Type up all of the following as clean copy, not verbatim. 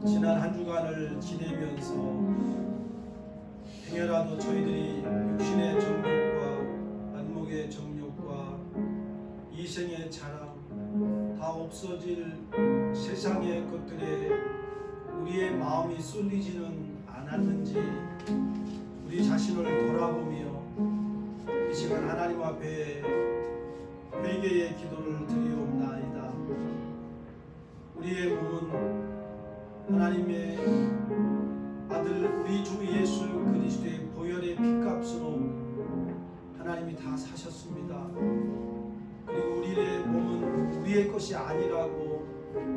지난 한 주간을 지내면서 행여라도 저희들이 육신의 정욕과 안목의 정욕과 이생의 자랑 다 없어질 세상의 것들에 우리의 마음이 쏠리지는 않았는지 우리 자신을 돌아보며 이 시간 하나님 앞에 회개의 기도를 드리옵나이다. 우리의 몸은 하나님의 아들 우리 주 예수 그리스도의 보혈의 피값으로 하나님이 다 사셨습니다. 그리고 우리의 몸은 우리의 것이 아니라고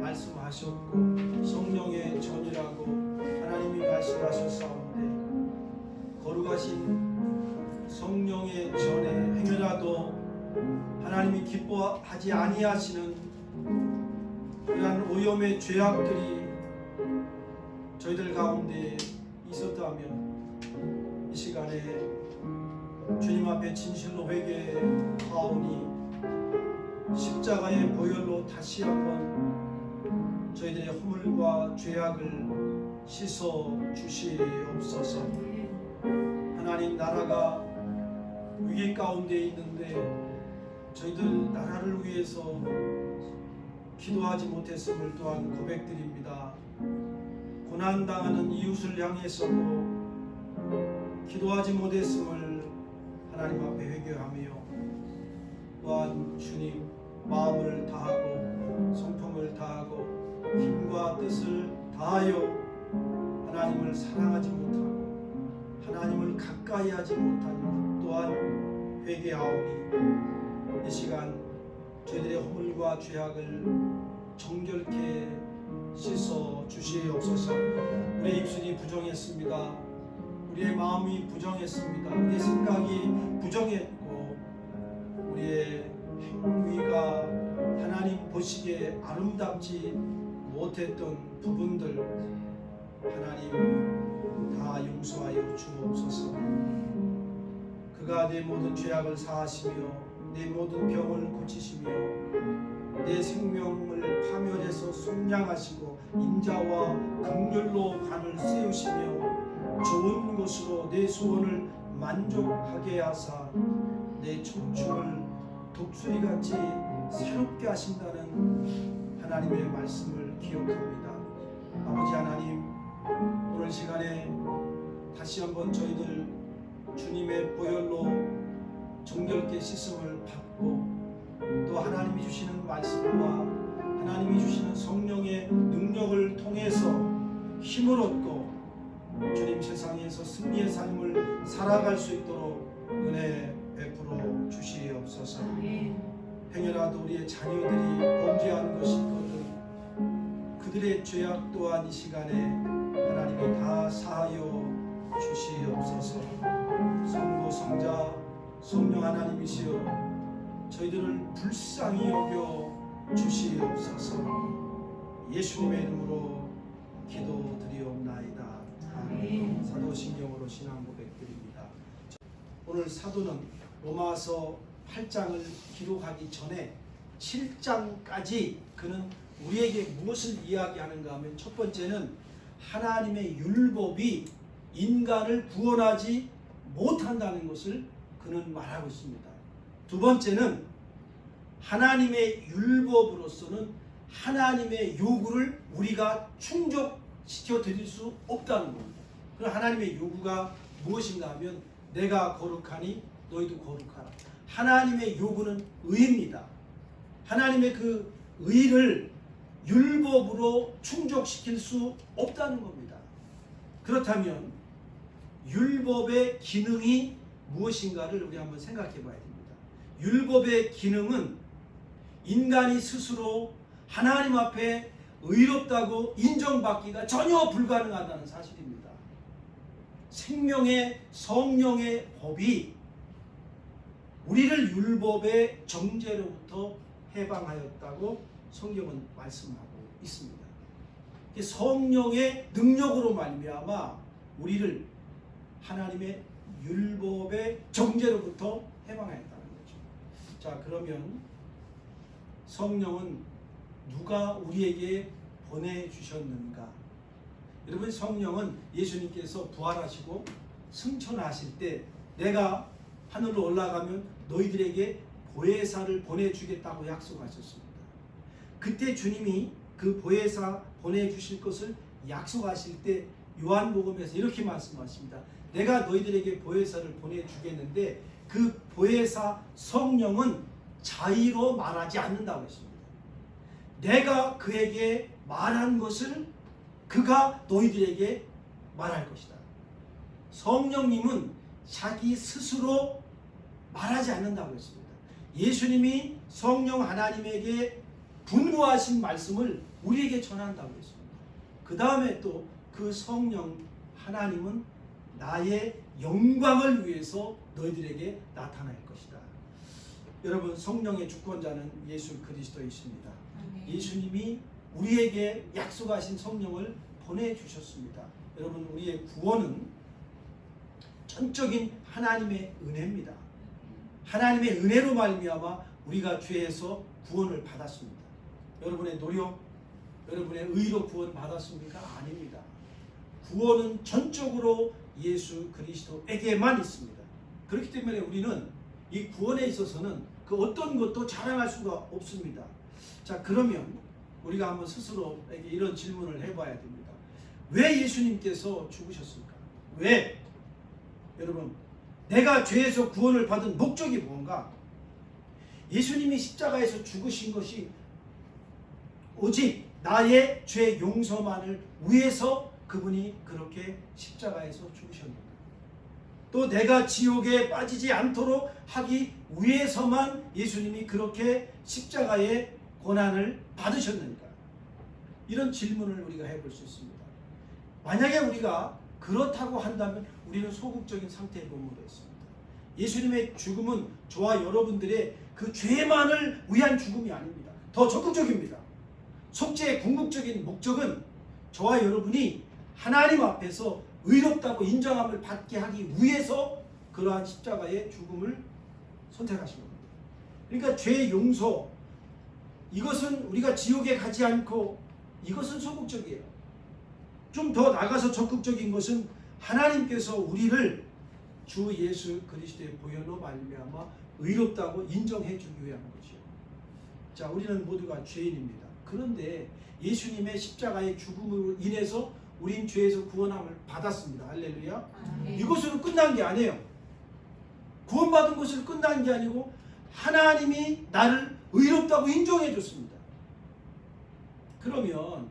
말씀하셨고 성령의 전이라고 하나님이 말씀하셨사온데 거룩하신 성령의 전에 행여라도 하나님이 기뻐하지 아니하시는 이러한 오염의 죄악들이 저희들 가운데 있었다면 이 시간에 주님 앞에 진실로 회개하오니 십자가의 보혈로 다시 한번 저희들의 허물과 죄악을 씻어 주시옵소서. 하나님, 나라가 위기 가운데 있는데 저희들 나라를 위해서 기도하지 못했음을 또한 고백드립니다. 고난당하는 이웃을 향해서도 기도하지 못했음을 하나님 앞에 회개하며 또한 주님 마음을 다하고 성품을 다하고 힘과 뜻을 다하여 하나님을 사랑하지 못하고 하나님을 가까이 하지 못한 또한 회개하오니 이 시간 저희들의 허물과 죄악을 정결케 씻어 주시옵소서. 우리의 입술이 부정했습니다. 우리의 마음이 부정했습니다. 우리의 생각이 부정했고 우리의 행위가 하나님 보시기에 아름답지 못했던 부분들 하나님 다 용서하여 주옵소서. 그가 내 모든 죄악을 사하시며 내 모든 병을 고치시며 내 생명을 파멸해서 속량하시고 인자와 긍휼로 관을 세우시며 좋은 것으로 내 소원을 만족하게 하사 내 청춘을 독수리같이 새롭게 하신다는 하나님의 말씀을 기억합니다. 아버지 하나님, 오늘 시간에 다시 한번 저희들 주님의 보혈로 정결케 씻음을 받고 또 하나님이 주시는 말씀과 하나님이 주시는 성령의 능력을 통해서 힘을 얻고 주님 세상에서 승리의 삶을 살아갈 수 있도록 은혜 베풀어 주시옵소서. 행여라도 우리의 자녀들이 범죄한 것이 있거든 그들의 죄악 또한 이 시간에 하나님이 다 사하여 주시옵소서. 성부 성자 성령 하나님이시여 저희들을 불쌍히 여겨 주시옵소서. 예수님의 이름으로 기도드리옵나이다. 아멘. 사도신경으로 신앙 고백드립니다. 오늘 사도는 로마서 8장을 기록하기 전에 7장까지 그는 우리에게 무엇을 이야기하는가 하면 첫 번째는 하나님의 율법이 인간을 구원하지 못한다는 것을 그는 말하고 있습니다. 두 번째는 하나님의 율법으로서는 하나님의 요구를 우리가 충족시켜 드릴 수 없다는 겁니다. 그럼 하나님의 요구가 무엇인가 하면 내가 거룩하니 너희도 거룩하라. 하나님의 요구는 의입니다. 하나님의 그 의를 율법으로 충족시킬 수 없다는 겁니다. 그렇다면 율법의 기능이 무엇인가를 우리 한번 생각해 봐야 됩니다. 율법의 기능은 인간이 스스로 하나님 앞에 의롭다고 인정받기가 전혀 불가능하다는 사실입니다. 생명의 성령의 법이 우리를 율법의 정죄로부터 해방하였다고 성경은 말씀하고 있습니다. 성령의 능력으로 말미암아 우리를 하나님의 율법의 정죄로부터 해방하였다는 거죠. 자, 그러면 성령은 누가 우리에게 보내주셨는가? 여러분 성령은 예수님께서 부활하시고 승천하실 때 내가 하늘로 올라가면 너희들에게 보혜사를 보내주겠다고 약속하셨습니다. 그때 주님이 그 보혜사 보내주실 것을 약속하실 때 요한복음에서 이렇게 말씀하십니다. 내가 너희들에게 보혜사를 보내주겠는데 그 보혜사 성령은 자의로 말하지 않는다고 했습니다. 내가 그에게 말한 것을 그가 너희들에게 말할 것이다. 성령님은 자기 스스로 말하지 않는다고 했습니다. 예수님이 성령 하나님에게 분부하신 말씀을 우리에게 전한다고 했습니다. 그 다음에 또 그 성령 하나님은 나의 영광을 위해서 너희들에게 나타날 것이다. 여러분 성령의 주권자는 예수 그리스도이십니다. 예수님이 우리에게 약속하신 성령을 보내주셨습니다. 여러분 우리의 구원은 전적인 하나님의 은혜입니다. 하나님의 은혜로 말미암아 우리가 죄에서 구원을 받았습니다. 여러분의 노력, 여러분의 의로 구원 받았습니까? 아닙니다. 구원은 전적으로 예수 그리스도에게만 있습니다. 그렇기 때문에 우리는 이 구원에 있어서는 그 어떤 것도 자랑할 수가 없습니다. 자, 그러면 우리가 한번 스스로에게 이런 질문을 해봐야 됩니다. 왜 예수님께서 죽으셨을까? 왜? 여러분, 내가 죄에서 구원을 받은 목적이 뭔가? 예수님이 십자가에서 죽으신 것이 오직 나의 죄 용서만을 위해서 그분이 그렇게 십자가에서 죽으셨는가? 또 내가 지옥에 빠지지 않도록 하기 위해서만 예수님이 그렇게 십자가의 고난을 받으셨는가? 이런 질문을 우리가 해볼 수 있습니다. 만약에 우리가 그렇다고 한다면 우리는 소극적인 상태에 머물러 있습니다. 예수님의 죽음은 저와 여러분들의 그 죄만을 위한 죽음이 아닙니다. 더 적극적입니다. 속죄의 궁극적인 목적은 저와 여러분이 하나님 앞에서 의롭다고 인정함을 받게 하기 위해서 그러한 십자가의 죽음을 선택하신 겁니다. 그러니까 죄 용서, 이것은 우리가 지옥에 가지 않고 이것은 소극적이에요. 좀 더 나가서 적극적인 것은 하나님께서 우리를 주 예수 그리스도의 보혈로 말미암아 의롭다고 인정해 주기 위한 것이요. 자, 우리는 모두가 죄인입니다. 그런데 예수님의 십자가의 죽음으로 인해서 우린 죄에서 구원함을 받았습니다. 할렐루야. 이것으로 끝난 게 아니에요. 구원받은 것으로 끝난 게 아니고 하나님이 나를 의롭다고 인정해 줬습니다. 그러면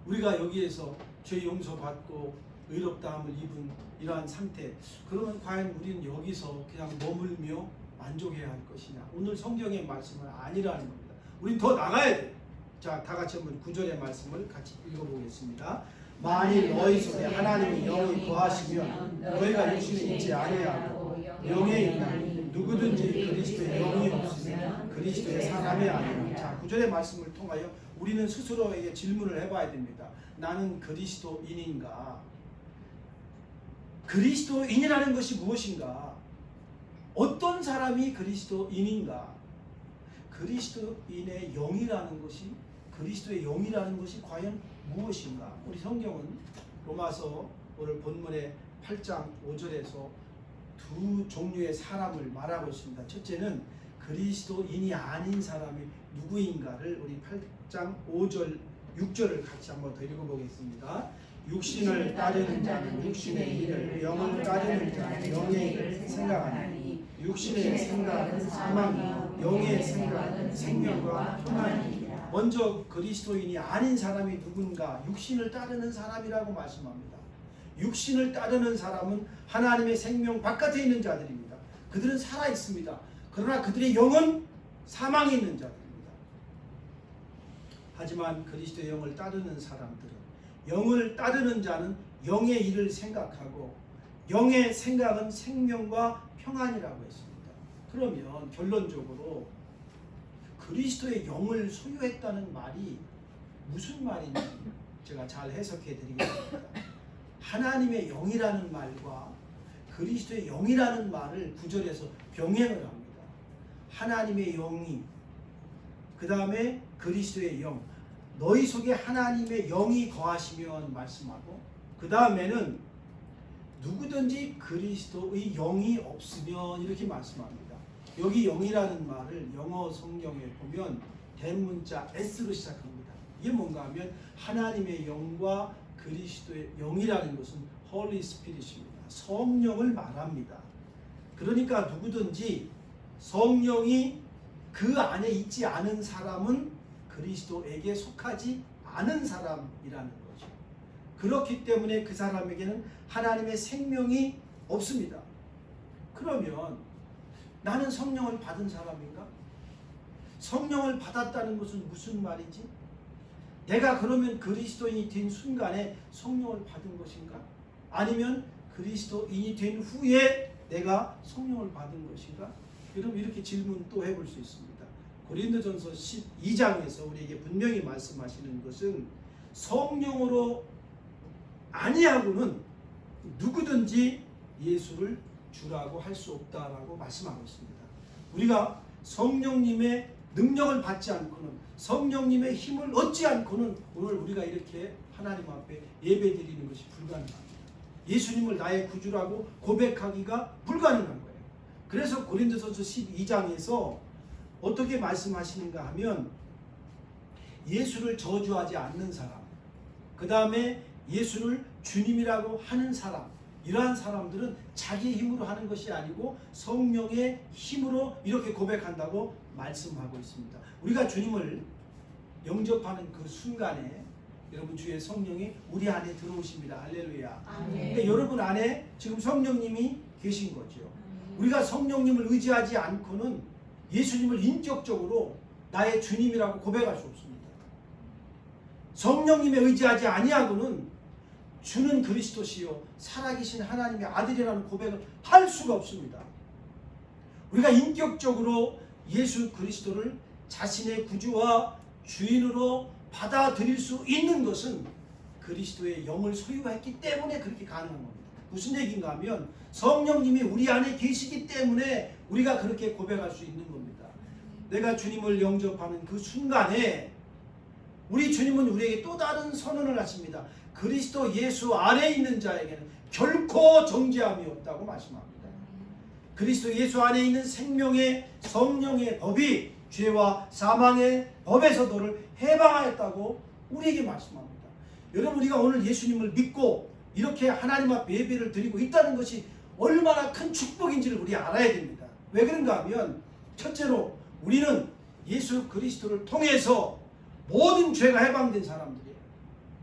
우리가 여기에서 죄 용서받고 의롭다함을 입은 이러한 상태, 그러면 과연 우리는 여기서 그냥 머물며 만족해야 할 것이냐? 오늘 성경의 말씀은 아니라는 겁니다. 우린 더 나가야 돼요. 자, 다 같이 한번 9절의 말씀을 같이 읽어보겠습니다. 만일 너희 속에 하나님의 영이 거하시면 너희가 육신에 있지 아니하고 영에 있나니 누구든지 그리스도의 영이 없으면 그리스도의 사람이 아니라. 자, 9절의 말씀을 통하여 우리는 스스로에게 질문을 해봐야 됩니다. 나는 그리스도인인가? 그리스도인이라는 것이 무엇인가? 어떤 사람이 그리스도인인가? 그리스도인의 영이라는 것이, 그리스도의 영이라는 것이 과연 무엇인가? 우리 성경은 로마서 오늘 본문의 8장 5절에서 두 종류의 사람을 말하고 있습니다. 첫째는 그리스도인이 아닌 사람이 누구인가를 우리 8장 5절, 6절을 같이 한번 더 읽어보겠습니다. 육신을 따르는 자는 육신의 일을, 영을 따르는 자는 영의 일을 생각하니 육신의 생각은 사망이요 영의 생각은 생명과 평안이니라. 먼저 그리스도인이 아닌 사람이 누군가? 육신을 따르는 사람이라고 말씀합니다. 육신을 따르는 사람은 하나님의 생명 바깥에 있는 자들입니다. 그들은 살아 있습니다. 그러나 그들의 영은 사망에 있는 자들입니다. 하지만 그리스도의 영을 따르는 사람들은, 영을 따르는 자는 영의 일을 생각하고 영의 생각은 생명과 평안이라고 했습니다. 그러면 결론적으로 그리스도의 영을 소유했다는 말이 무슨 말인지 제가 잘 해석해 드리겠습니다. 하나님의 영이라는 말과 그리스도의 영이라는 말을 9절에서 병행을 합니다. 하나님의 영이, 그 다음에 그리스도의 영, 너희 속에 하나님의 영이 거하시면 말씀하고 그 다음에는 누구든지 그리스도의 영이 없으면 이렇게 말씀합니다. 여기 영이라는 말을 영어 성경에 보면 대문자 S로 시작합니다. 이게 뭔가 하면 하나님의 영과 그리스도의 영이라는 것은 Holy Spirit입니다. 성령을 말합니다. 그러니까 누구든지 성령이 그 안에 있지 않은 사람은 그리스도에게 속하지 않은 사람이라는 거죠. 그렇기 때문에 그 사람에게는 하나님의 생명이 없습니다. 그러면 나는 성령을 받은 사람인가? 성령을 받았다는 것은 무슨 말이지? 내가 그러면 그리스도인이 된 순간에 성령을 받은 것인가? 아니면 그리스도인이 된 후에 내가 성령을 받은 것인가? 여러분 이렇게 질문 또 해볼 수 있습니다. 고린도전서 12장에서 우리에게 분명히 말씀하시는 것은 성령으로 아니하고는 누구든지 예수를 주라고 할 수 없다라고 말씀하고 있습니다. 우리가 성령님의 능력을 받지 않고는 성령님의 힘을 얻지 않고는 오늘 우리가 이렇게 하나님 앞에 예배드리는 것이 불가능합니다. 예수님을 나의 구주라고 고백하기가 불가능한 거예요. 그래서 고린도전서 12장에서 어떻게 말씀하시는가 하면 예수를 저주하지 않는 사람, 그 다음에 예수를 주님이라고 하는 사람, 이러한 사람들은 자기 힘으로 하는 것이 아니고 성령의 힘으로 이렇게 고백한다고 말씀하고 있습니다. 우리가 주님을 영접하는 그 순간에 여러분 주의 성령이 우리 안에 들어오십니다. 할렐루야. 그러니까 여러분 안에 지금 성령님이 계신 거죠. 우리가 성령님을 의지하지 않고는 예수님을 인격적으로 나의 주님이라고 고백할 수 없습니다. 성령님에 의지하지 아니하고는 주는 그리스도시요 살아계신 하나님의 아들이라는 고백을 할 수가 없습니다. 우리가 인격적으로 예수 그리스도를 자신의 구주와 주인으로 받아들일 수 있는 것은 그리스도의 영을 소유했기 때문에 그렇게 가능한 겁니다. 무슨 얘기인가 하면 성령님이 우리 안에 계시기 때문에 우리가 그렇게 고백할 수 있는 겁니다. 내가 주님을 영접하는 그 순간에 우리 주님은 우리에게 또 다른 선언을 하십니다. 그리스도 예수 안에 있는 자에게는 결코 정죄함이 없다고 말씀합니다. 그리스도 예수 안에 있는 생명의 성령의 법이 죄와 사망의 법에서 너를 해방하였다고 우리에게 말씀합니다. 여러분 우리가 오늘 예수님을 믿고 이렇게 하나님 앞에 예배를 드리고 있다는 것이 얼마나 큰 축복인지를 우리 알아야 됩니다. 왜 그런가 하면 첫째로 우리는 예수 그리스도를 통해서 모든 죄가 해방된 사람들이에요.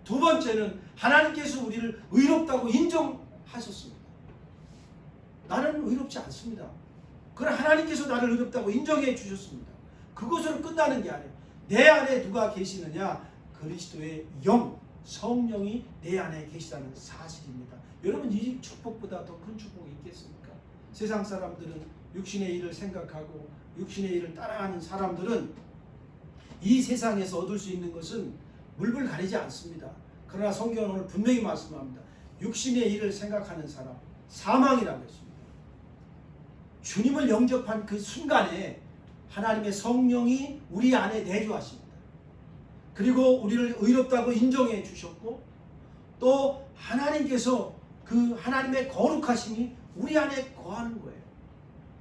두 번째는 하나님께서 우리를 의롭다고 인정하셨습니다. 나는 의롭지 않습니다. 그러나 하나님께서 나를 의롭다고 인정해 주셨습니다. 그것으로 끝나는 게 아니에요. 내 안에 누가 계시느냐? 그리스도의 영, 성령이 내 안에 계시다는 사실입니다. 여러분 이 축복보다 더 큰 축복이 있겠습니까? 세상 사람들은 육신의 일을 생각하고 육신의 일을 따라가는 사람들은 이 세상에서 얻을 수 있는 것은 물불 가리지 않습니다. 그러나 성경은 오늘 분명히 말씀합니다. 육신의 일을 생각하는 사람, 사망이라고 했습니다. 주님을 영접한 그 순간에 하나님의 성령이 우리 안에 내주하십니다. 그리고 우리를 의롭다고 인정해 주셨고 또 하나님께서 그 하나님의 거룩하심이 우리 안에 거하는 거예요.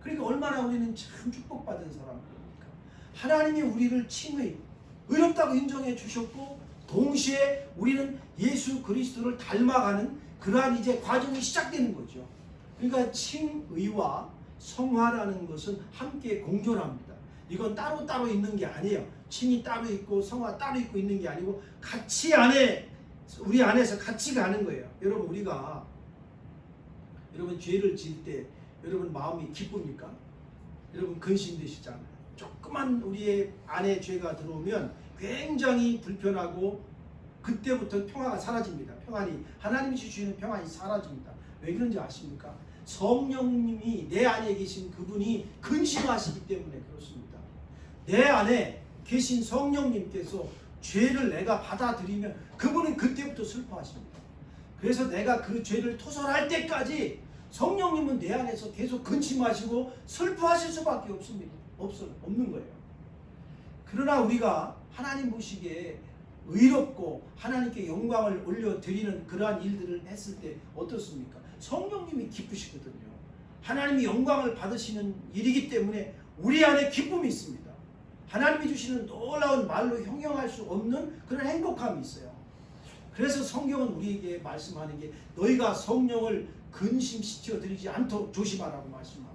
그러니까 얼마나 우리는 참 축복받은 사람들입니까? 하나님이 우리를 칭의, 의롭다고 인정해 주셨고 동시에 우리는 예수 그리스도를 닮아가는 그러한 이제 과정이 시작되는 거죠. 그러니까 칭의와 성화라는 것은 함께 공존합니다. 이건 따로따로 있는 게 아니에요. 칭이 따로 있고 성화 따로 있고 있는 게 아니고 같이 안에 우리 안에서 같이 가는 거예요. 여러분 우리가 여러분 죄를 지을 때 여러분 마음이 기쁩니까? 여러분 근심되시잖아요. 조그만 우리의 안에 죄가 들어오면 굉장히 불편하고 그때부터 평화가 사라집니다. 평안이 하나님이 주시는 평안이 사라집니다. 왜 그런지 아십니까? 성령님이 내 안에 계신 그분이 근심하시기 때문에 그렇습니다. 내 안에 계신 성령님께서 죄를 내가 받아들이면 그분은 그때부터 슬퍼하십니다. 그래서 내가 그 죄를 토설할 때까지 성령님은 내 안에서 계속 근심하시고 슬퍼하실 수밖에 없습니다. 없는 거예요. 그러나 우리가 하나님 보시기에 의롭고 하나님께 영광을 올려드리는 그러한 일들을 했을 때 어떻습니까? 성령님이 기쁘시거든요. 하나님이 영광을 받으시는 일이기 때문에 우리 안에 기쁨이 있습니다. 하나님이 주시는 놀라운 말로 형용할 수 없는 그런 행복함이 있어요. 그래서 성경은 우리에게 말씀하는 게 너희가 성령을 근심시켜 드리지 않도록 조심하라고 말씀합니다.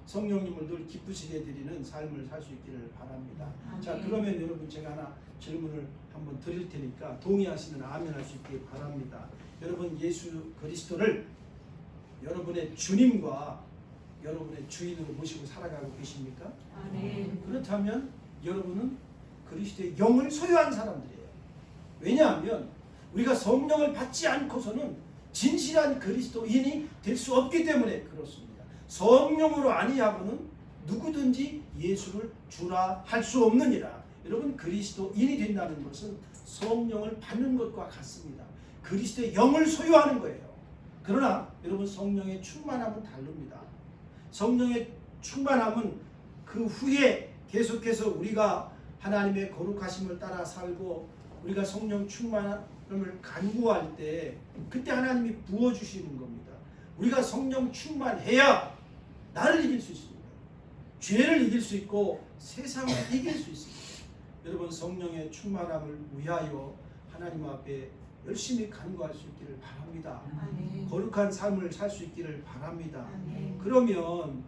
성령님을 늘 기쁘시게 드리는 삶을 살 수 있기를 바랍니다. 자, 그러면 여러분 제가 하나 질문을 한번 드릴 테니까 동의하시면 아멘 할 수 있기 바랍니다. 여러분 예수 그리스도를 여러분의 주님과 여러분의 주인으로 모시고 살아가고 계십니까? 아멘. 그렇다면 여러분은 그리스도의 영을 소유한 사람들이에요. 왜냐하면 우리가 성령을 받지 않고서는 진실한 그리스도인이 될 수 없기 때문에 그렇습니다. 성령으로 아니하고는 누구든지 예수를 주라 할 수 없느니라. 여러분 그리스도인이 된다는 것은 성령을 받는 것과 같습니다. 그리스도의 영을 소유하는 거예요. 그러나 여러분 성령의 충만함은 다릅니다. 성령의 충만함은 그 후에 계속해서 우리가 하나님의 거룩하심을 따라 살고 우리가 성령 충만함을 간구할 때 그때 하나님이 부어주시는 겁니다. 우리가 성령 충만해야 나를 이길 수 있습니다. 죄를 이길 수 있고 세상을 이길 수 있습니다. 여러분 성령의 충만함을 위하여 하나님 앞에 열심히 간구할 수 있기를 바랍니다. 아멘. 거룩한 삶을 살 수 있기를 바랍니다. 아멘. 그러면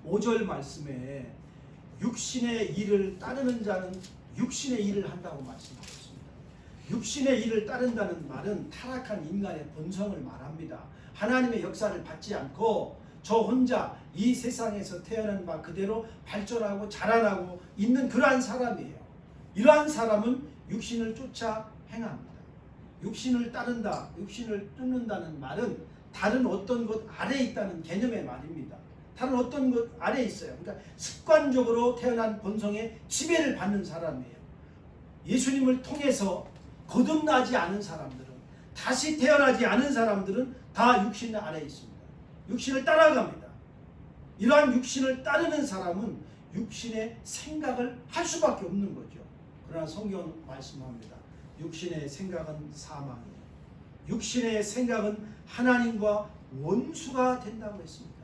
5절 말씀에 육신의 일을 따르는 자는 육신의 일을 한다고 말씀하고 있습니다. 육신의 일을 따른다는 말은 타락한 인간의 본성을 말합니다. 하나님의 역사를 받지 않고 저 혼자 이 세상에서 태어난 바 그대로 발전하고 자라나고 있는 그러한 사람이에요. 이러한 사람은 육신을 쫓아 행합니다. 육신을 따른다, 육신을 쫓는다는 말은 다른 어떤 것 아래에 있다는 개념의 말입니다. 다른 어떤 것 아래에 있어요. 그러니까 습관적으로 태어난 본성에 지배를 받는 사람이에요. 예수님을 통해서 거듭나지 않은 사람들은, 다시 태어나지 않은 사람들은 다 육신 아래에 있습니다. 육신을 따라갑니다. 이러한 육신을 따르는 사람은 육신의 생각을 할 수밖에 없는 거죠. 그러나 성경은 말씀합니다. 육신의 생각은 사망이에요. 육신의 생각은 하나님과 원수가 된다고 했습니다.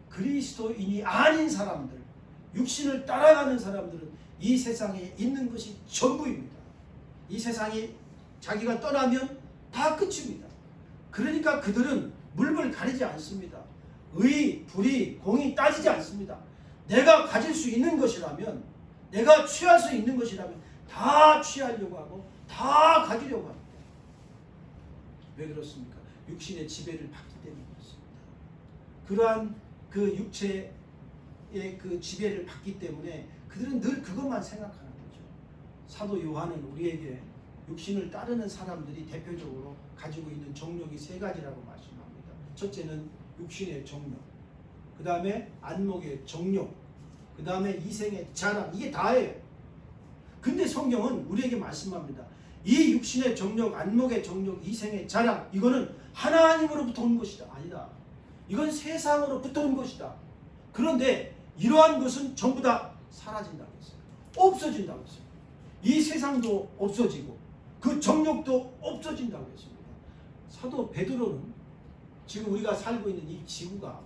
그리스도인이 아닌 사람들, 육신을 따라가는 사람들은 이 세상에 있는 것이 전부입니다. 이 세상이 자기가 떠나면 다 끝입니다. 그러니까 그들은 물불 가리지 않습니다. 의, 불의, 공이 따지지 않습니다. 내가 가질 수 있는 것이라면, 내가 취할 수 있는 것이라면 다 취하려고 하고 다 가지려고 합니다. 왜 그렇습니까? 육신의 지배를 받기 때문에 그렇습니다. 그러한 그 육체의 그 지배를 받기 때문에 그들은 늘 그것만 생각하는 거죠. 사도 요한은 우리에게 육신을 따르는 사람들이 대표적으로 가지고 있는 정욕이 세 가지라고 말씀합니다. 첫째는 육신의 정욕, 그 다음에 안목의 정욕, 그 다음에 이생의 자랑, 이게 다예요. 근데 성경은 우리에게 말씀합니다. 이 육신의 정욕, 안목의 정욕, 이생의 자랑, 이거는 하나님으로부터 온 것이다. 아니다. 이건 세상으로부터 온 것이다. 그런데 이러한 것은 전부 다 사라진다고 했어요. 없어진다고 했어요. 이 세상도 없어지고 그 정욕도 없어진다고 했습니다. 사도 베드로는 지금 우리가 살고 있는 이 지구가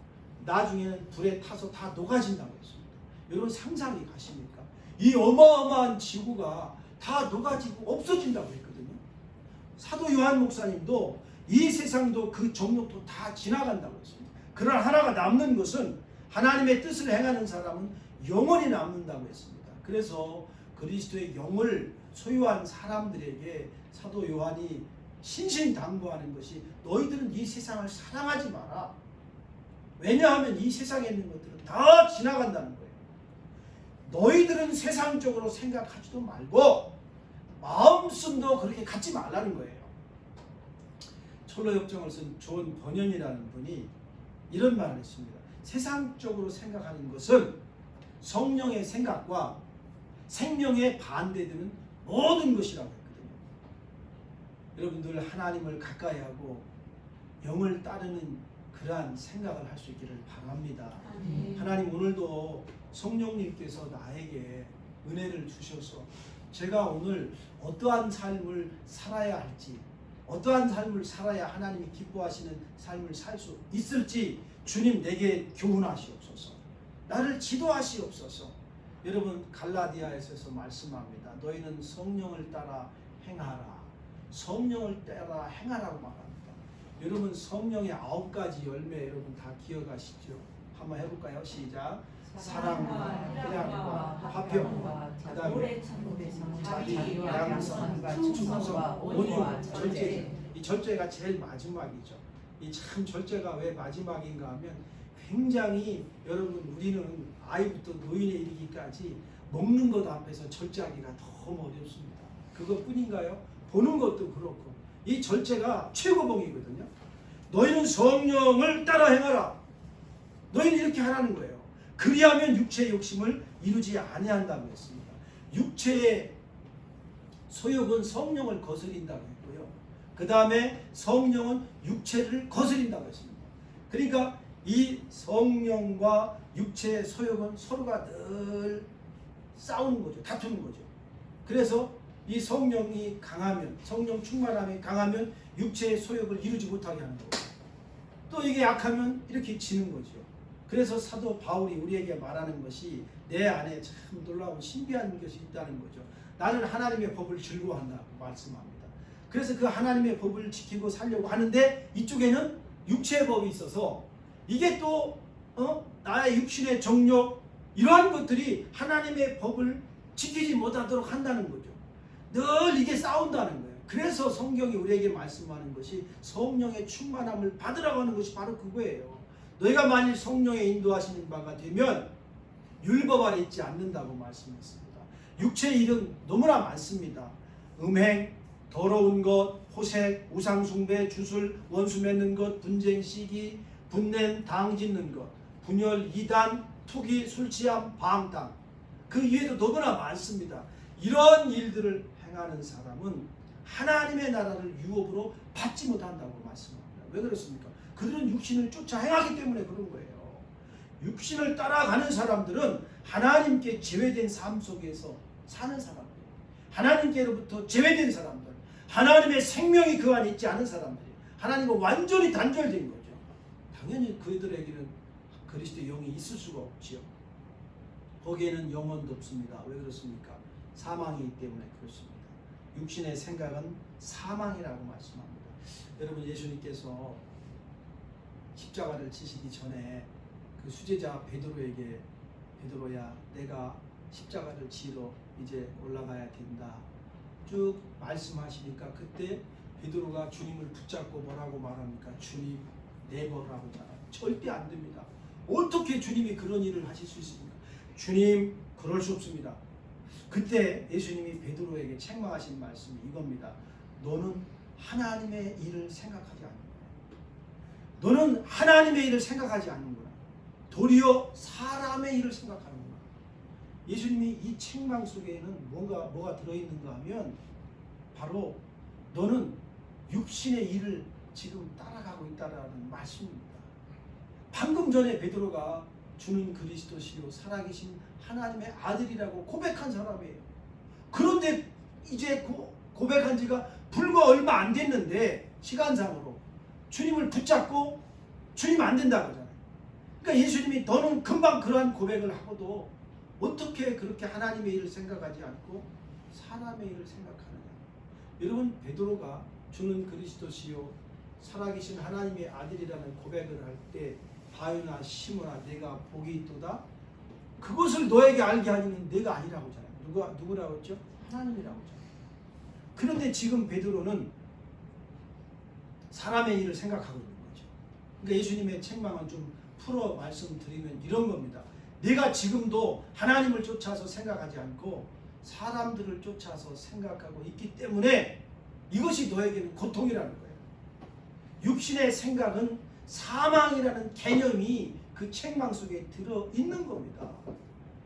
나중에는 불에 타서 다 녹아진다고 했습니다. 여러분 상상이 가십니까? 이 어마어마한 지구가 다 녹아지고 없어진다고 했거든요. 사도 요한 목사님도 이 세상도 그 정욕도 다 지나간다고 했습니다. 그러나 하나가 남는 것은 하나님의 뜻을 행하는 사람은 영원히 남는다고 했습니다. 그래서 그리스도의 영을 소유한 사람들에게 사도 요한이 신신당부하는 것이 너희들은 이 세상을 사랑하지 마라. 왜냐하면 이 세상에 있는 것들은 다 지나간다는 거예요. 너희들은 세상적으로 생각하지도 말고 마음씀도 그렇게 갖지 말라는 거예요. 철로역정을 쓴 존 번연이라는 분이 이런 말을 했습니다. 세상적으로 생각하는 것은 성령의 생각과 생명에 반대되는 모든 것이라고 했거든요. 여러분들 하나님을 가까이 하고 영을 따르는 그러한 생각을 할 수 있기를 바랍니다. 하나님 오늘도 성령님께서 나에게 은혜를 주셔서 제가 오늘 어떠한 삶을 살아야 할지, 어떠한 삶을 살아야 하나님이 기뻐하시는 삶을 살 수 있을지 주님 내게 교훈하시옵소서. 나를 지도하시옵소서. 여러분 갈라디아에서 말씀합니다. 너희는 성령을 따라 행하라. 성령을 따라 행하라고 말합니다. 여러분 성령의 9가지 열매 여러분 다 기억하시죠? 한번 해볼까요? 시작. 사랑과 희락과 화평과 그다음에 자비, 양선, 충성, 온유, 절제. 이 절제가 제일 마지막이죠. 이 참 절제가 왜 마지막인가 하면 굉장히 여러분 우리는 아이부터 노인에 이르기까지 먹는 것 앞에서 절제하기가 너무 어렵습니다. 그것뿐인가요? 보는 것도 그렇고 이 절제가 최고봉이거든요. 너희는 성령을 따라 행하라. 너희는 이렇게 하라는 거예요. 그리하면 육체의 욕심을 이루지 아니한다고 했습니다. 육체의 소욕은 성령을 거스린다고 했고요. 그 다음에 성령은 육체를 거스린다고 했습니다. 그러니까 이 성령과 육체의 소욕은 서로가 늘 싸우는 거죠. 다투는 거죠. 그래서 이 성령이 강하면, 성령 충만함이 강하면 육체의 소욕을 이루지 못하게 하는 거고, 또 이게 약하면 이렇게 지는 거죠. 그래서 사도 바울이 우리에게 말하는 것이 내 안에 참 놀라운 신비한 것이 있다는 거죠. 나는 하나님의 법을 즐거워한다고 말씀합니다. 그래서 그 하나님의 법을 지키고 살려고 하는데 이쪽에는 육체의 법이 있어서 이게 또 나의 육신의 정욕 이러한 것들이 하나님의 법을 지키지 못하도록 한다는 거죠. 늘 이게 싸운다는 거예요. 그래서 성경이 우리에게 말씀하는 것이 성령의 충만함을 받으라고 하는 것이 바로 그거예요. 너희가 만일 성령의 인도하시는 바가 되면 율법 아래 있지 않는다고 말씀했습니다. 육체의 일은 너무나 많습니다. 음행, 더러운 것, 호색, 우상숭배, 주술, 원수 맺는 것, 분쟁, 시기, 분냄, 당 짓는 것, 분열, 이단, 투기, 술취함, 방탕. 그 이외에도 너무나 많습니다. 이런 일들을 행하는 사람은 하나님의 나라를 유업으로 받지 못한다고 말씀합니다. 왜 그렇습니까? 그들은 육신을 쫓아 행하기 때문에 그런 거예요. 육신을 따라가는 사람들은 하나님께 제외된 삶 속에서 사는 사람들, 하나님께로부터 제외된 사람들, 하나님의 생명이 그 안에 있지 않은 사람들이 하나님과 완전히 단절된 거죠. 당연히 그들에게는 그리스도의 영이 있을 수가 없지요. 거기에는 영혼도 없습니다. 왜 그렇습니까? 사망이기 때문에 그렇습니다. 육신의 생각은 사망이라고 말씀합니다. 여러분 예수님께서 십자가를 지시기 전에 그 수제자 베드로에게 베드로야 내가 십자가를 지러 이제 올라가야 된다 쭉 말씀하시니까 그때 베드로가 주님을 붙잡고 뭐라고 말합니까? 주님 내버라고 말합니다. 절대 안 됩니다. 어떻게 주님이 그런 일을 하실 수 있습니까? 주님 그럴 수 없습니다. 그때 예수님이 베드로에게 책망하신 말씀이 이겁니다. 너는 하나님의 일을 생각하지 않는구나. 너는 하나님의 일을 생각하지 않는구나. 도리어 사람의 일을 생각하는구나. 예수님이 이 책망 속에는 뭐가 들어있는가 하면 바로 너는 육신의 일을 지금 따라가고 있다라는 말씀입니다. 방금 전에 베드로가 주는 그리스도시요 살아계신 하나님의 아들이라고 고백한 사람이에요. 그런데 이제 고백한 지가 불과 얼마 안 됐는데 시간상으로 주님을 붙잡고 주님 안 된다고 하잖아요. 그러니까 예수님이 너는 금방 그러한 고백을 하고도 어떻게 그렇게 하나님의 일을 생각하지 않고 사람의 일을 생각하느냐. 여러분 베드로가 주는 그리스도시요 살아계신 하나님의 아들이라는 고백을 할 때 바요나 시므나 내가 복이 있도다 그것을 너에게 알게 하는 내가 아니라고 하잖아요. 누구라고 했죠? 하나님이라고 하잖아요. 그런데 지금 베드로는 사람의 일을 생각하고 있는 거죠. 그러니까 예수님의 책망은 좀 풀어 말씀드리면 이런 겁니다. 내가 지금도 하나님을 쫓아서 생각하지 않고 사람들을 쫓아서 생각하고 있기 때문에 이것이 너에게는 고통이라는 거예요. 육신의 생각은 사망이라는 개념이 그 책망 속에 들어있는 겁니다.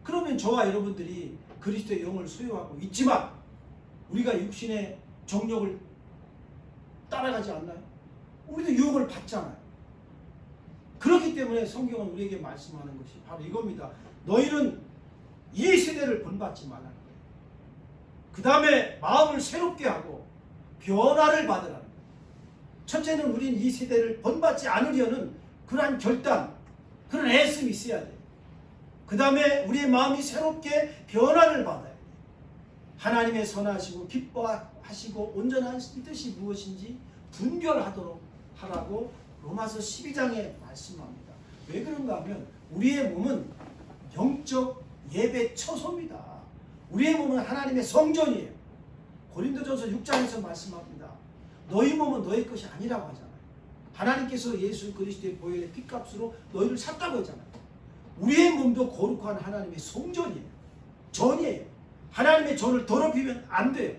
그러면 저와 여러분들이 그리스도의 영을 소유하고 있지만 우리가 육신의 정욕을 따라가지 않나요? 우리도 유혹을 받잖아요. 그렇기 때문에 성경은 우리에게 말씀하는 것이 바로 이겁니다. 너희는 이 세대를 본받지 말라는 거예요. 그 다음에 마음을 새롭게 하고 변화를 받으라는 거예요. 첫째는 우리는 이 세대를 본받지 않으려는 그러한 결단, 그런 애씀이 있어야 돼요. 그 다음에 우리의 마음이 새롭게 변화를 받아야 돼요. 하나님의 선하시고 기뻐하시고 온전한 뜻이 무엇인지 분별하도록 하라고 로마서 12장에 말씀합니다. 왜 그런가 하면 우리의 몸은 영적 예배 처소입니다. 우리의 몸은 하나님의 성전이에요. 고린도전서 6장에서 말씀합니다. 너희 몸은 너희 것이 아니라고 하잖아요. 하나님께서 예수 그리스도의 보혈의 핏값으로 너희를 샀다고 했잖아요. 우리의 몸도 거룩한 하나님의 성전이에요. 전이에요. 하나님의 전을 더럽히면 안 돼요.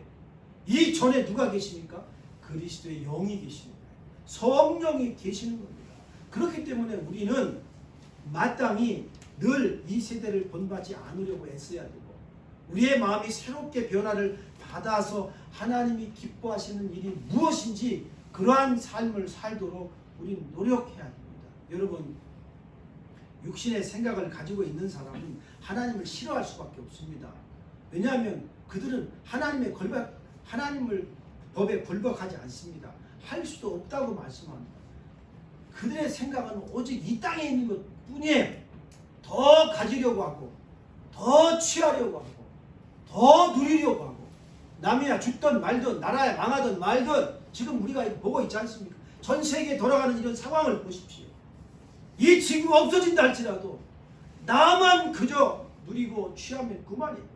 이 전에 누가 계십니까? 그리스도의 영이 계시는 거예요. 성령이 계시는 겁니다. 그렇기 때문에 우리는 마땅히 늘 이 세대를 본받지 않으려고 애써야 되고 우리의 마음이 새롭게 변화를 받아서 하나님이 기뻐하시는 일이 무엇인지 그러한 삶을 살도록 우리는 노력해야 됩니다. 여러분, 육신의 생각을 가지고 있는 사람은 하나님을 싫어할 수밖에 없습니다. 왜냐하면 그들은 하나님을 법에 굴복하지 않습니다. 할 수도 없다고 말씀합니다. 그들의 생각은 오직 이 땅에 있는 것 뿐이에요. 더 가지려고 하고 더 취하려고 하고 더 누리려고 하고 남이야 죽든 말든 나라야 망하든 말든 지금 우리가 보고 있지 않습니까? 전 세계에 돌아가는 이런 상황을 보십시오. 이 지구가 없어진다 할지라도 나만 그저 누리고 취하면 그만이에요.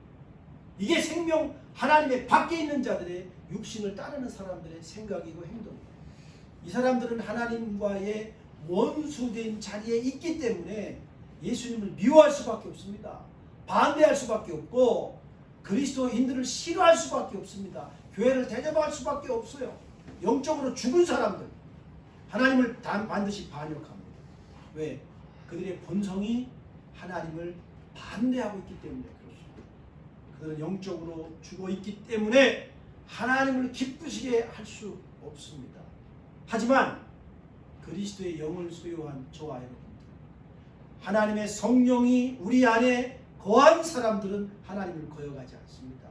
이게 생명 하나님의 밖에 있는 자들의 육신을 따르는 사람들의 생각이고 행동이에요. 이 사람들은 하나님과의 원수된 자리에 있기 때문에 예수님을 미워할 수밖에 없습니다. 반대할 수밖에 없고 그리스도인들을 싫어할 수밖에 없습니다. 교회를 대접할 수밖에 없어요. 영적으로 죽은 사람들 하나님을 반드시 반역합니다. 왜? 그들의 본성이 하나님을 반대하고 있기 때문에 그렇습니다. 그들은 영적으로 죽어 있기 때문에 하나님을 기쁘시게 할 수 없습니다. 하지만 그리스도의 영을 소유한 저와 여러분들, 하나님의 성령이 우리 안에 거한 사람들은 하나님을 거역하지 않습니다.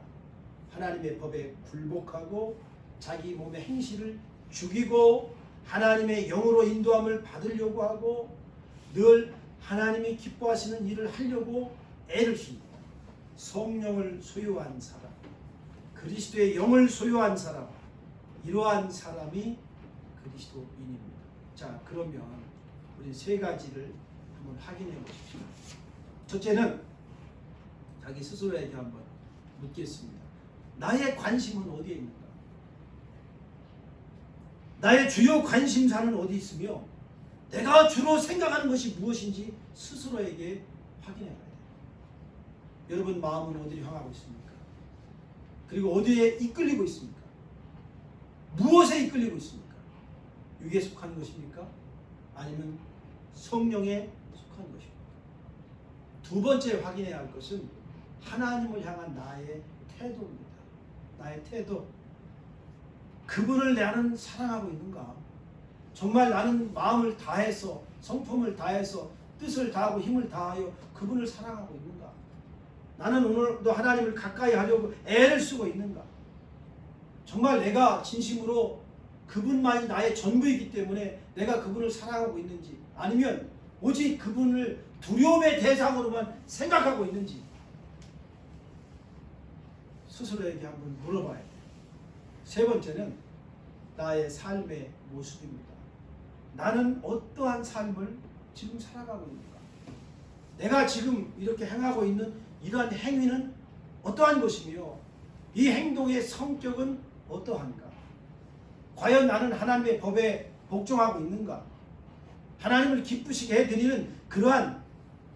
하나님의 법에 굴복하고 자기 몸의 행실을 죽이고 하나님의 영으로 인도함을 받으려고 하고 늘 하나님이 기뻐하시는 일을 하려고 애를 씁니다. 성령을 소유한 사람, 그리스도의 영을 소유한 사람, 이러한 사람이 그리스도인입니다. 자, 그러면 우리 세 가지를 한번 확인해 보십시오. 첫째는 자기 스스로에게 한번 묻겠습니다. 나의 관심은 어디에 있는가? 나의 주요 관심사는 어디 있으며 내가 주로 생각하는 것이 무엇인지 스스로에게 확인해 봐야 돼요. 여러분 마음은 어디를 향하고 있습니까? 그리고 어디에 이끌리고 있습니까? 무엇에 이끌리고 있습니까? 육에 속한 것입니까? 아니면 성령에 속한 것입니까? 두 번째 확인해야 할 것은 하나님을 향한 나의 태도입니다. 나의 태도. 그분을 나는 사랑하고 있는가? 정말 나는 마음을 다해서 성품을 다해서 뜻을 다하고 힘을 다하여 그분을 사랑하고 있는가? 나는 오늘도 하나님을 가까이 하려고 애를 쓰고 있는가? 정말 내가 진심으로 그분만이 나의 전부이기 때문에 내가 그분을 사랑하고 있는지 아니면 오직 그분을 두려움의 대상으로만 생각하고 있는지 스스로에게 한번 물어봐야 돼요. 세 번째는 나의 삶의 모습입니다. 나는 어떠한 삶을 지금 살아가고 있는가? 내가 지금 이렇게 행하고 있는 이러한 행위는 어떠한 것이며 이 행동의 성격은 어떠한가? 과연 나는 하나님의 법에 복종하고 있는가? 하나님을 기쁘시게 해드리는 그러한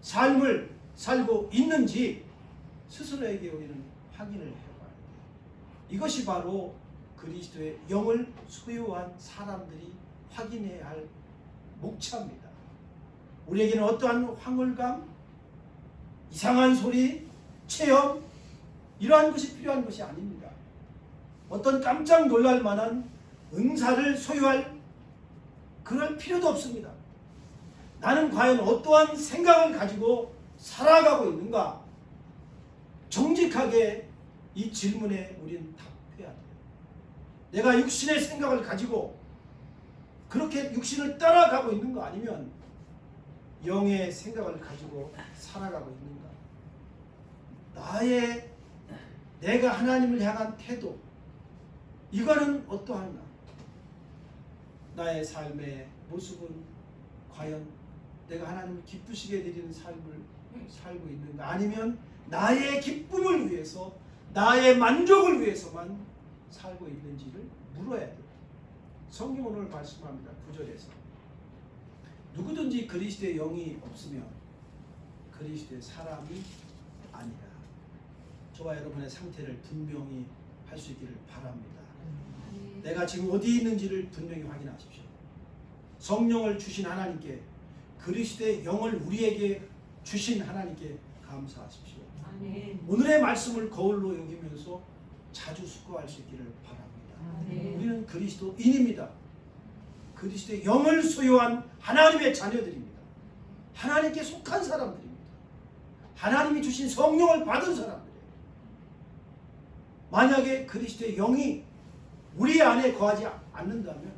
삶을 살고 있는지 스스로에게 우리는 확인을 해봐야 돼요. 이것이 바로 그리스도의 영을 소유한 사람들이 확인해야 할 목차입니다. 우리에게는 어떠한 황홀감, 이상한 소리, 체험 이러한 것이 필요한 것이 아닙니다. 어떤 깜짝 놀랄 만한 은사를 소유할 그럴 필요도 없습니다. 나는 과연 어떠한 생각을 가지고 살아가고 있는가? 정직하게 이 질문에 우리는 답해야 돼요. 내가 육신의 생각을 가지고 그렇게 육신을 따라가고 있는 거 아니면 영의 생각을 가지고 살아가고 있는가? 내가 하나님을 향한 태도, 이거는 어떠한가? 나의 삶의 모습은 과연 내가 하나님을 기쁘시게 드리는 삶을 살고 있는가? 아니면 나의 기쁨을 위해서, 나의 만족을 위해서만 살고 있는지를 물어야 돼요. 성경 오늘 말씀합니다. 9절에서 누구든지 그리스도의 영이 없으면 그리스도의 사람이 아니라. 저와 여러분의 상태를 분명히 할 수 있기를 바랍니다. 내가 지금 어디 있는지를 분명히 확인하십시오. 성령을 주신 하나님께, 그리스도의 영을 우리에게 주신 하나님께 감사하십시오. 아멘. 오늘의 말씀을 거울로 여기면서 자주 숙고할 수 있기를 바랍니다. 아멘. 우리는 그리스도인입니다. 그리스도의 영을 소유한 하나님의 자녀들입니다. 하나님께 속한 사람들입니다. 하나님이 주신 성령을 받은 사람들이에요. 만약에 그리스도의 영이 우리 안에 거하지 않는다면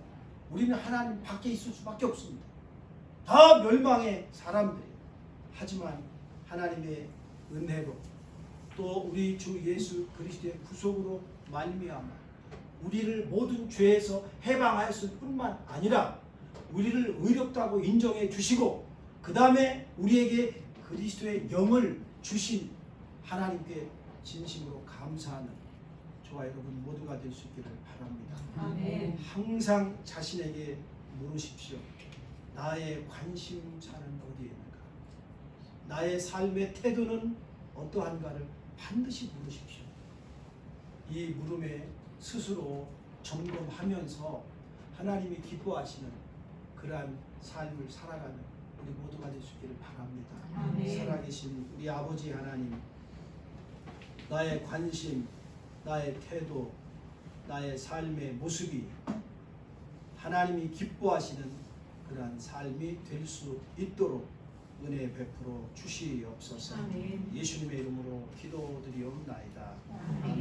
우리는 하나님 밖에 있을 수밖에 없습니다. 다 멸망의 사람들이에요. 하지만 하나님의 은혜로 또 우리 주 예수 그리스도의 구속으로 말미암아 우리를 모든 죄에서 해방하였을 뿐만 아니라 우리를 의롭다고 인정해 주시고 그 다음에 우리에게 그리스도의 영을 주신 하나님께 진심으로 감사하는 저와 여러분 모두가 될 수 있기를 바랍니다. 아멘. 항상 자신에게 물으십시오. 나의 관심사는 어디에 있는가? 나의 삶의 태도는 어떠한가를 반드시 물으십시오. 이 물음에 스스로 점검하면서 하나님이 기뻐하시는 그러한 삶을 살아가는 우리 모두가 될 수 있기를 바랍니다. 아멘. 살아계신 우리 아버지 하나님, 나의 관심, 나의 태도, 나의 삶의 모습이 하나님이 기뻐하시는 그러한 삶이 될 수 있도록 은혜 베풀어 주시옵소서. 아멘. 예수님의 이름으로 기도드리옵나이다. 아멘.